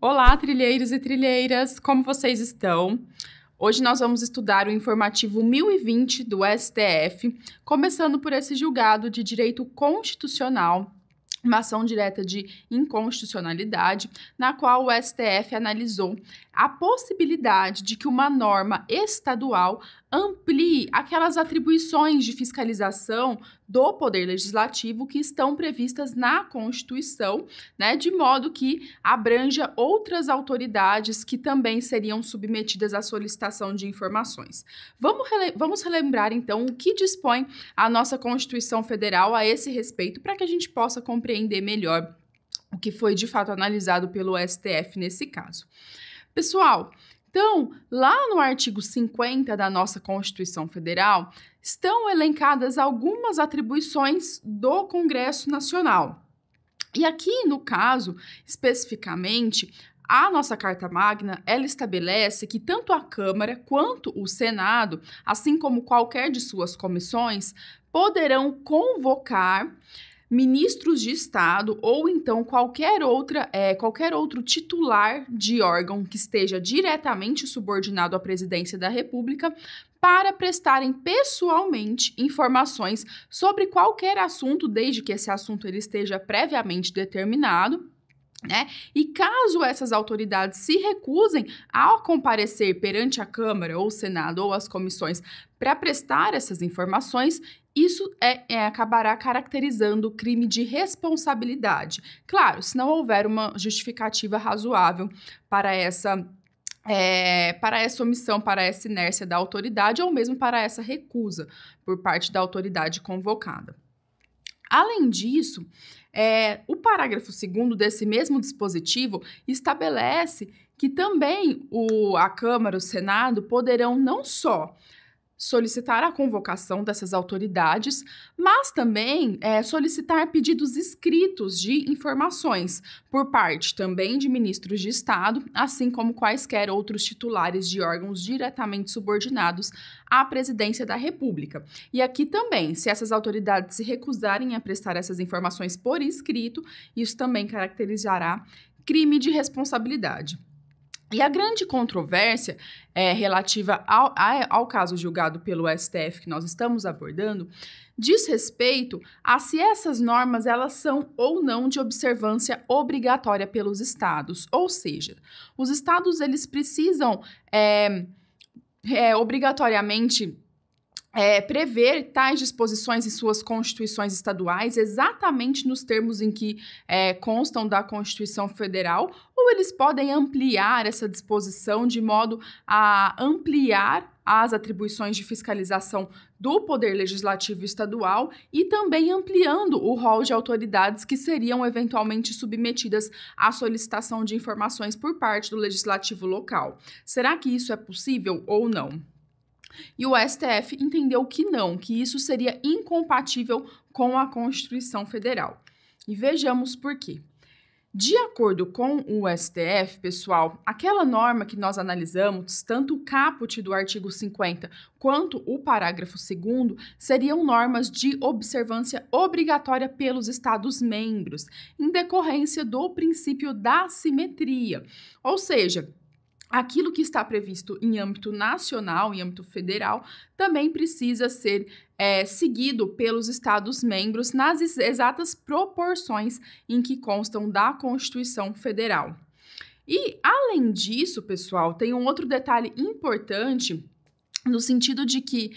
Olá, trilheiros e trilheiras, como vocês estão? Hoje nós vamos estudar o informativo 1020 do STF, começando por esse julgado de direito constitucional, uma ação direta de inconstitucionalidade, na qual o STF analisou a possibilidade de que uma norma estadual amplie aquelas atribuições de fiscalização do Poder Legislativo que estão previstas na Constituição, né, de modo que abranja outras autoridades que também seriam submetidas à solicitação de informações. Vamos relembrar, então, o que dispõe a nossa Constituição Federal a esse respeito, para que a gente possa compreender melhor o que foi, de fato, analisado pelo STF nesse caso. Pessoal, então, lá no artigo 50 da nossa Constituição Federal, estão elencadas algumas atribuições do Congresso Nacional. E aqui, no caso, especificamente, a nossa Carta Magna, ela estabelece que tanto a Câmara quanto o Senado, assim como qualquer de suas comissões, poderão convocar ministros de Estado ou então qualquer outro titular de órgão que esteja diretamente subordinado à presidência da República para prestarem pessoalmente informações sobre qualquer assunto, desde que esse assunto ele esteja previamente determinado. E caso essas autoridades se recusem a comparecer perante a Câmara ou o Senado ou as comissões para prestar essas informações, isso acabará caracterizando o crime de responsabilidade. Claro, se não houver uma justificativa razoável para essa omissão, para essa inércia da autoridade ou mesmo para essa recusa por parte da autoridade convocada. Além disso, o parágrafo 2º desse mesmo dispositivo estabelece que também a Câmara e o Senado poderão não só solicitar a convocação dessas autoridades, mas também solicitar pedidos escritos de informações por parte também de ministros de Estado, assim como quaisquer outros titulares de órgãos diretamente subordinados à presidência da República. E aqui também, se essas autoridades se recusarem a prestar essas informações por escrito, isso também caracterizará crime de responsabilidade. E a grande controvérsia relativa ao caso julgado pelo STF que nós estamos abordando diz respeito a se essas normas elas são ou não de observância obrigatória pelos estados. Ou seja, os estados eles precisam obrigatoriamente prever tais disposições em suas constituições estaduais exatamente nos termos em que constam da Constituição Federal, ou eles podem ampliar essa disposição de modo a ampliar as atribuições de fiscalização do Poder Legislativo Estadual e também ampliando o rol de autoridades que seriam eventualmente submetidas à solicitação de informações por parte do Legislativo local. Será que isso é possível ou não? E o STF entendeu que não, que isso seria incompatível com a Constituição Federal. E vejamos por quê. De acordo com o STF, pessoal, aquela norma que nós analisamos, tanto o caput do artigo 50 quanto o parágrafo 2º, seriam normas de observância obrigatória pelos Estados-membros, em decorrência do princípio da simetria. Ou seja, aquilo que está previsto em âmbito nacional, em âmbito federal, também precisa ser seguido pelos Estados-membros nas exatas proporções em que constam da Constituição Federal. E, além disso, pessoal, tem um outro detalhe importante no sentido de que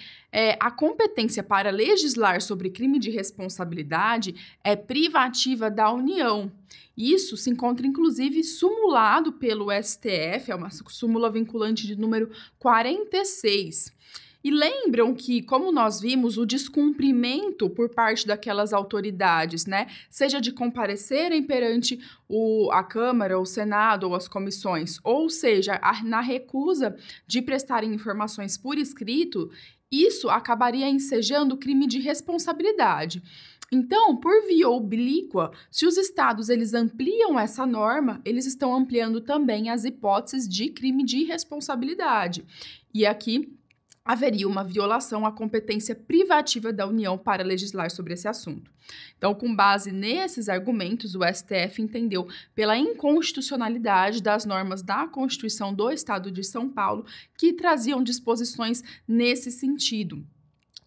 a competência para legislar sobre crime de responsabilidade é privativa da União. Isso se encontra, inclusive, sumulado pelo STF, é uma súmula vinculante de número 46. E lembram que, como nós vimos, o descumprimento por parte daquelas autoridades, seja de comparecerem perante a Câmara, o Senado ou as comissões, ou seja, na recusa de prestarem informações por escrito, isso acabaria ensejando crime de responsabilidade. Então, por via oblíqua, se os estados eles ampliam essa norma, eles estão ampliando também as hipóteses de crime de responsabilidade. E aqui haveria uma violação à competência privativa da União para legislar sobre esse assunto. Então, com base nesses argumentos, o STF entendeu pela inconstitucionalidade das normas da Constituição do Estado de São Paulo que traziam disposições nesse sentido,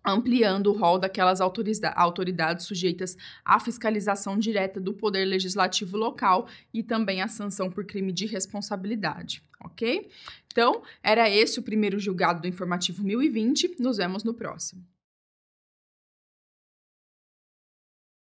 ampliando o rol daquelas autoridades sujeitas à fiscalização direta do poder legislativo local e também à sanção por crime de responsabilidade, ok? Então, era esse o primeiro julgado do Informativo 1020. Nos vemos no próximo.